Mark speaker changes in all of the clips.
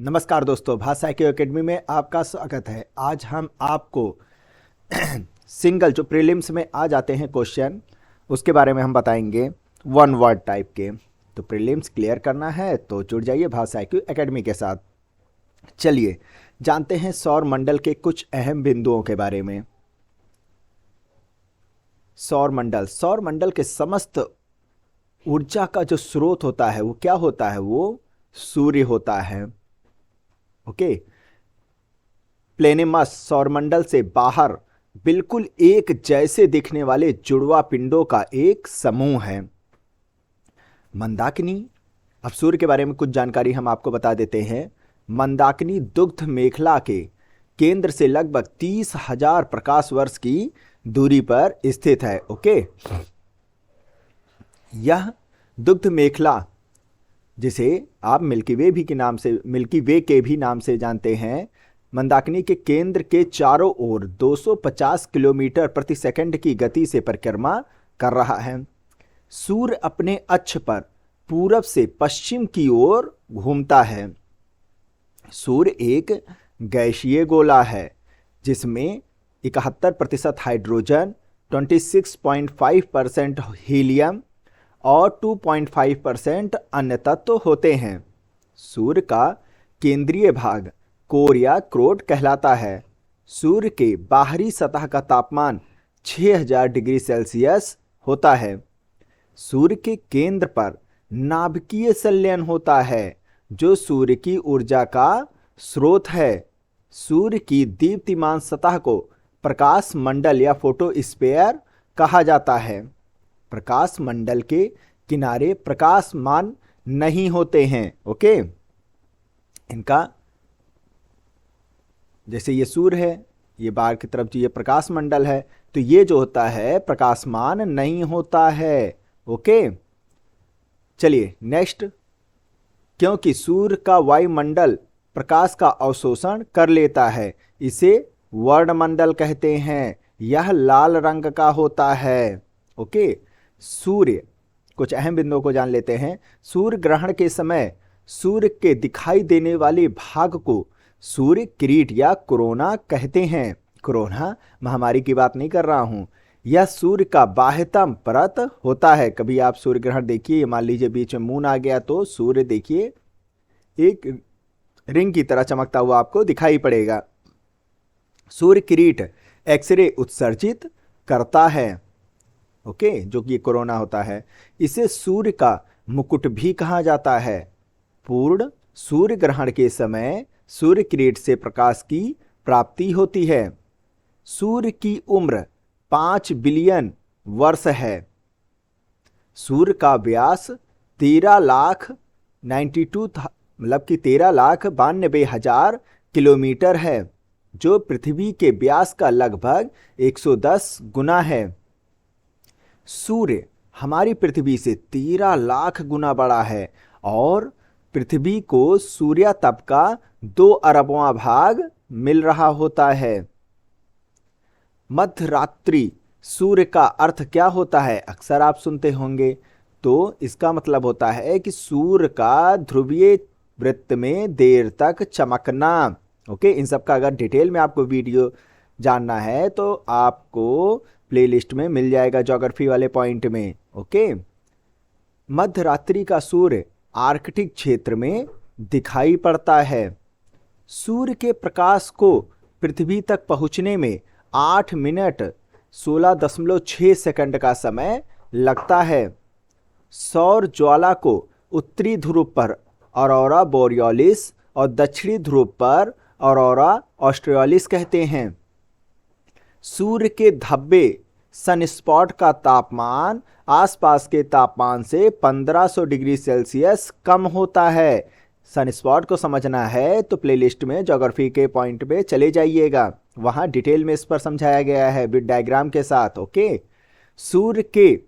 Speaker 1: नमस्कार दोस्तों, भाषा की एकेडमी में आपका स्वागत है। आज हम आपको सिंगल जो प्रीलिम्स में आ जाते हैं क्वेश्चन, उसके बारे में हम बताएंगे वन वर्ड टाइप के। तो प्रीलिम्स क्लियर करना है तो जुड़ जाइए भाषा की एकेडमी के साथ। चलिए जानते हैं सौर मंडल के कुछ अहम बिंदुओं के बारे में। सौर मंडल के समस्त ऊर्जा का जो स्रोत होता है वो क्या होता है? वो सूर्य होता है। ओके। प्लेनेमस सौरमंडल से बाहर बिल्कुल एक जैसे दिखने वाले जुड़वा पिंडों का एक समूह है। मंदाकिनी, अब सूर्य के बारे में कुछ जानकारी हम आपको बता देते हैं। मंदाकिनी दुग्ध मेखला के केंद्र से लगभग 30,000 प्रकाश वर्ष की दूरी पर स्थित है। ओके, यह दुग्ध मेखला जिसे आप मिल्की वे के भी नाम से जानते हैं, मंदाकिनी के केंद्र के चारों ओर 250 किलोमीटर प्रति सेकंड की गति से परिक्रमा कर रहा है। सूर्य अपने अक्ष पर पूरब से पश्चिम की ओर घूमता है। सूर्य एक गैसीय गोला है जिसमें 71% हाइड्रोजन, 26.5% हीलियम और 2.5% अन्य तत्व होते हैं। सूर्य का केंद्रीय भाग कोर या क्रोट कहलाता है। सूर्य के बाहरी सतह का तापमान 6000 डिग्री सेल्सियस होता है। सूर्य के केंद्र पर नाभिकीय संलयन होता है जो सूर्य की ऊर्जा का स्रोत है। सूर्य की दीप्तिमान सतह को प्रकाश मंडल या फोटोस्फीयर कहा जाता है। प्रकाश मंडल के किनारे प्रकाशमान नहीं होते हैं। ओके, इनका जैसे ये सूर्य है, ये बाहर की तरफ जो ये प्रकाश मंडल है, तो ये जो होता है प्रकाशमान नहीं होता है। ओके, चलिए नेक्स्ट। क्योंकि सूर्य का वायुमंडल प्रकाश का अवशोषण कर लेता है, इसे वर्णमंडल कहते हैं। यह लाल रंग का होता है। ओके, सूर्य, कुछ अहम बिंदुओं को जान लेते हैं। सूर्य ग्रहण के समय सूर्य के दिखाई देने वाले भाग को सूर्य किरीट या कोरोना कहते हैं। कोरोना महामारी की बात नहीं कर रहा हूं। यह सूर्य का बाह्यतम परत होता है। कभी आप सूर्य ग्रहण देखिए, मान लीजिए बीच में मून आ गया तो सूर्य देखिए एक रिंग की तरह चमकता हुआ आपको दिखाई पड़ेगा। सूर्य किरीट एक्सरे उत्सर्जित करता है। ओके, जो कि कोरोना होता है। इसे सूर्य का मुकुट भी कहा जाता है। पूर्ण सूर्य ग्रहण के समय सूर्य किरीट से प्रकाश की प्राप्ति होती है। सूर्य की उम्र 5 बिलियन वर्ष है। सूर्य का व्यास 13,92,000 किलोमीटर है, जो पृथ्वी के व्यास का लगभग 110 गुना है। सूर्य हमारी पृथ्वी से 13 लाख गुना बड़ा है और पृथ्वी को सूर्यातप का 2 अरबवां भाग मिल रहा होता है। मध्यरात्रि सूर्य का अर्थ क्या होता है? अक्सर आप सुनते होंगे। तो इसका मतलब होता है कि सूर्य का ध्रुवीय वृत्त में देर तक चमकना। ओके, इन सब का अगर डिटेल में आपको वीडियो जानना है तो आपको प्लेलिस्ट में मिल जाएगा ज्योग्राफी वाले पॉइंट में। ओके, मध्यरात्रि का सूर्य आर्कटिक क्षेत्र में दिखाई पड़ता है। सूर्य के प्रकाश को पृथ्वी तक पहुंचने में 8 मिनट 16.6 सेकंड का समय लगता है। सौर ज्वाला को उत्तरी ध्रुव पर ऑरोरा बोरियोलिस और दक्षिणी ध्रुव पर ऑरोरा ऑस्ट्रेलिस कहते हैं। सूर्य के धब्बे सनस्पॉट का तापमान आसपास के तापमान से 1500 डिग्री सेल्सियस कम होता है। सनस्पॉट को समझना है तो प्लेलिस्ट में ज्योग्राफी के पॉइंट पे चले जाइएगा, वहां डिटेल में इस पर समझाया गया है विद डायग्राम के साथ। ओके, सूर्य के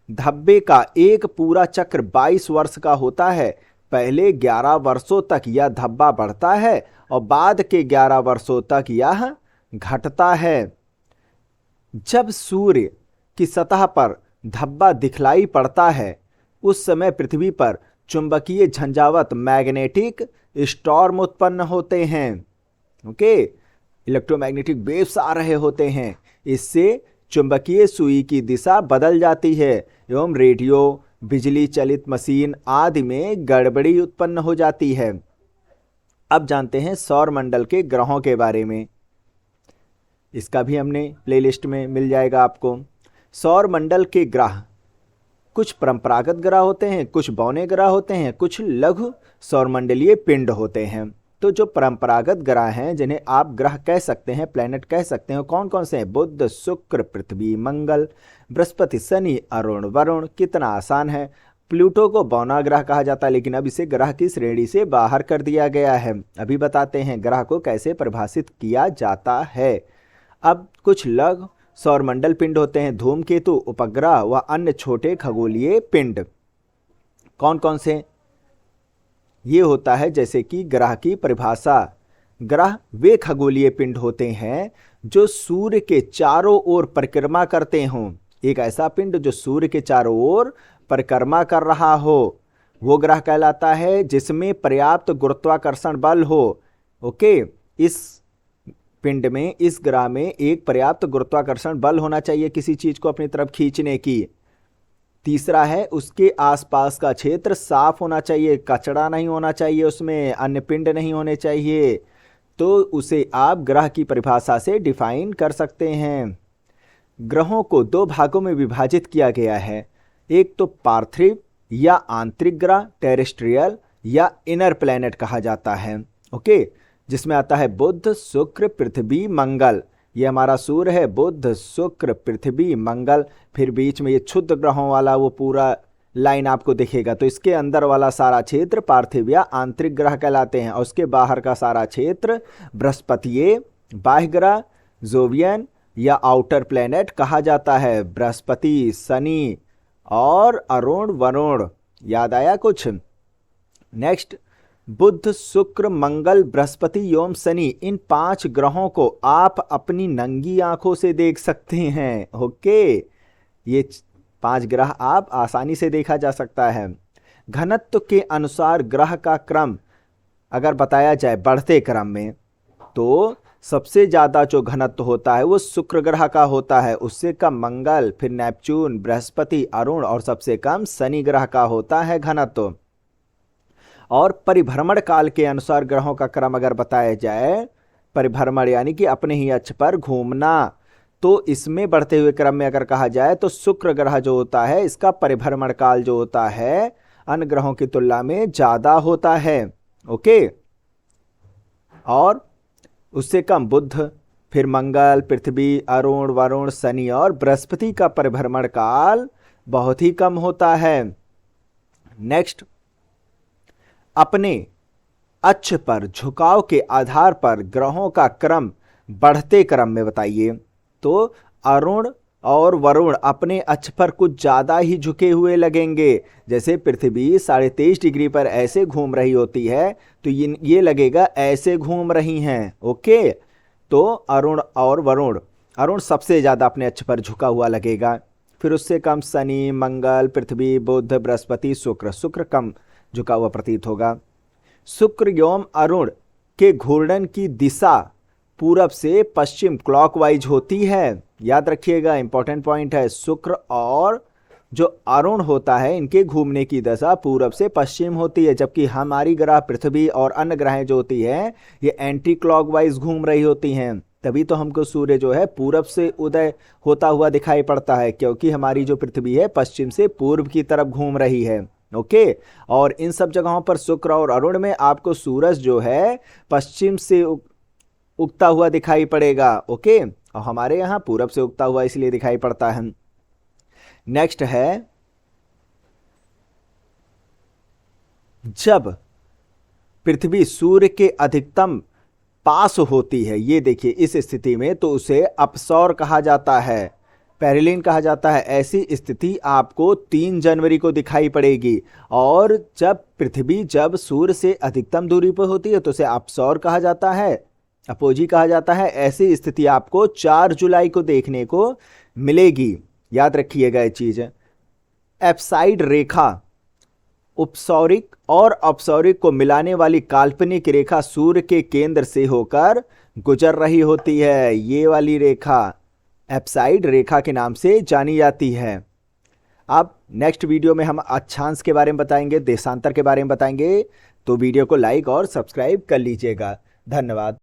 Speaker 1: धब्बे का एक पूरा चक्र 22 वर्ष का होता है। पहले 11 वर्षों तक यह धब्बा बढ़ता है और बाद के 11 वर्षों तक यह घटता है। जब सूर्य की सतह पर धब्बा दिखलाई पड़ता है उस समय पृथ्वी पर चुंबकीय झंझावत मैग्नेटिक स्टॉर्म उत्पन्न होते हैं। ओके, इलेक्ट्रोमैग्नेटिक वेव्स आ रहे होते हैं, इससे चुंबकीय सुई की दिशा बदल जाती है एवं रेडियो, बिजली चलित मशीन आदि में गड़बड़ी उत्पन्न हो जाती है। अब जानते हैं सौर मंडल के ग्रहों के बारे में। इसका भी हमने प्लेलिस्ट में मिल जाएगा आपको। सौर मंडल के ग्रह कुछ परंपरागत ग्रह होते हैं, कुछ बौने ग्रह होते हैं, कुछ लघु सौरमंडलीय पिंड होते हैं। तो जो परंपरागत ग्रह हैं, जिन्हें आप ग्रह कह सकते हैं, प्लैनेट कह सकते हैं, कौन कौन से हैं? बुध, शुक्र, पृथ्वी, मंगल, बृहस्पति, शनि, अरुण, वरुण। कितना आसान है। प्लूटो को बौना ग्रह कहा जाता है, लेकिन अब इसे ग्रह की श्रेणी से बाहर कर दिया गया है। अभी बताते हैं ग्रह को कैसे परिभाषित किया जाता है। अब कुछ लघु सौरमंडल पिंड होते हैं, धूमकेतु, उपग्रह व अन्य छोटे खगोलीय पिंड। कौन कौन से? ये होता है जैसे कि ग्रह की परिभाषा। ग्रह वे खगोलीय पिंड होते हैं जो सूर्य के चारों ओर परिक्रमा करते हों। एक ऐसा पिंड जो सूर्य के चारों ओर परिक्रमा कर रहा हो, वो ग्रह कहलाता है, जिसमें पर्याप्त गुरुत्वाकर्षण बल हो। ओके, इस पिंड में, इस ग्रह में एक पर्याप्त गुरुत्वाकर्षण बल होना चाहिए किसी चीज को अपनी तरफ खींचने की। तीसरा है, उसके आसपास का क्षेत्र साफ होना चाहिए, कचरा नहीं होना चाहिए, उसमें अन्य पिंड नहीं होने चाहिए। तो उसे आप ग्रह की परिभाषा से डिफाइन कर सकते हैं। ग्रहों को दो भागों में विभाजित किया गया है। एक तो पार्थिव या आंतरिक ग्रह, टेरेस्ट्रियल या इनर प्लैनेट कहा जाता है। ओके, जिसमें आता है बुध, शुक्र, पृथ्वी, मंगल। ये हमारा सूर्य है, बुध, शुक्र, पृथ्वी, मंगल। फिर बीच में ये क्षुद्र ग्रहों वाला वो पूरा लाइन आपको दिखेगा। तो इसके अंदर वाला सारा क्षेत्र पार्थिव या आंतरिक ग्रह कहलाते हैं, और उसके बाहर का सारा क्षेत्र बृहस्पतिये, बाह्य ग्रह, जोवियन या आउटर प्लैनेट कहा जाता है। बृहस्पति, शनि और अरुण, वरुण। याद आया कुछ? नेक्स्ट, बुध, शुक्र, मंगल, बृहस्पति एवं शनि, इन 5 ग्रहों को आप अपनी नंगी आंखों से देख सकते हैं। ओके, ये 5 ग्रह आप आसानी से देखा जा सकता है। घनत्व के अनुसार ग्रह का क्रम अगर बताया जाए बढ़ते क्रम में, तो सबसे ज़्यादा जो घनत्व होता है वो शुक्र ग्रह का होता है, उससे कम मंगल, फिर नेपच्यून, बृहस्पति, अरुण और सबसे कम शनि ग्रह का होता है घनत्व। और परिभ्रमण काल के अनुसार ग्रहों का क्रम अगर बताया जाए, परिभ्रमण यानी कि अपने ही अक्ष पर घूमना, तो इसमें बढ़ते हुए क्रम में अगर कहा जाए तो शुक्र ग्रह जो होता है, इसका परिभ्रमण काल जो होता है अन्य ग्रहों की तुलना में ज्यादा होता है। ओके, और उससे कम बुध, फिर मंगल, पृथ्वी, अरुण, वरुण, शनि और बृहस्पति का परिभ्रमण काल बहुत ही कम होता है। नेक्स्ट, अपने अक्ष पर झुकाव के आधार पर ग्रहों का क्रम बढ़ते क्रम में बताइए। तो अरुण और वरुण अपने अक्ष पर कुछ ज़्यादा ही झुके हुए लगेंगे। जैसे पृथ्वी 23.5 डिग्री पर ऐसे घूम रही होती है, तो ये लगेगा ऐसे घूम रही हैं। ओके, तो अरुण और वरुण, अरुण सबसे ज़्यादा अपने अक्ष पर झुका हुआ लगेगा। फिर उससे कम शनि, मंगल, पृथ्वी, बुध, बृहस्पति, शुक्र। शुक्र कम झुका हुआ प्रतीत होगा। शुक्र एवं अरुण के घूर्णन की दिशा पूरब से पश्चिम क्लॉकवाइज होती है। याद रखिएगा, इंपॉर्टेंट पॉइंट है। शुक्र और जो अरुण होता है, इनके घूमने की दिशा पूरब से पश्चिम होती है, जबकि हमारी ग्रह पृथ्वी और अन्य ग्रहें जो होती हैं ये एंटी क्लॉकवाइज घूम रही होती हैं। तभी तो हमको सूर्य जो है पूरब से उदय होता हुआ दिखाई पड़ता है, क्योंकि हमारी जो पृथ्वी है पश्चिम से पूर्व की तरफ घूम रही है। ओके, और इन सब जगहों पर शुक्र और अरुण में आपको सूरज जो है पश्चिम से उगता हुआ दिखाई पड़ेगा। ओके, और हमारे यहाँ पूरब से उगता हुआ इसलिए दिखाई पड़ता है। नेक्स्ट है, जब पृथ्वी सूर्य के अधिकतम पास होती है, ये देखिए इस स्थिति में, तो उसे अपसौर कहा जाता है, पेरिलिन कहा जाता है। ऐसी स्थिति आपको 3 जनवरी को दिखाई पड़ेगी। और जब पृथ्वी जब सूर्य से अधिकतम दूरी पर होती है तो उसे अपसौर कहा जाता है, अपोजी कहा जाता है। ऐसी स्थिति आपको 4 जुलाई को देखने को मिलेगी। याद रखिएगा ये चीज। एप्साइड रेखा उपसौरिक और अपसौरिक को मिलाने वाली काल्पनिक रेखा सूर्य के केंद्र से होकर गुजर रही होती है। ये वाली रेखा एप्साइड रेखा के नाम से जानी जाती है। अब नेक्स्ट वीडियो में हम अक्षांश के बारे में बताएंगे, देशांतर के बारे में बताएंगे, तो वीडियो को लाइक और सब्सक्राइब कर लीजिएगा। धन्यवाद।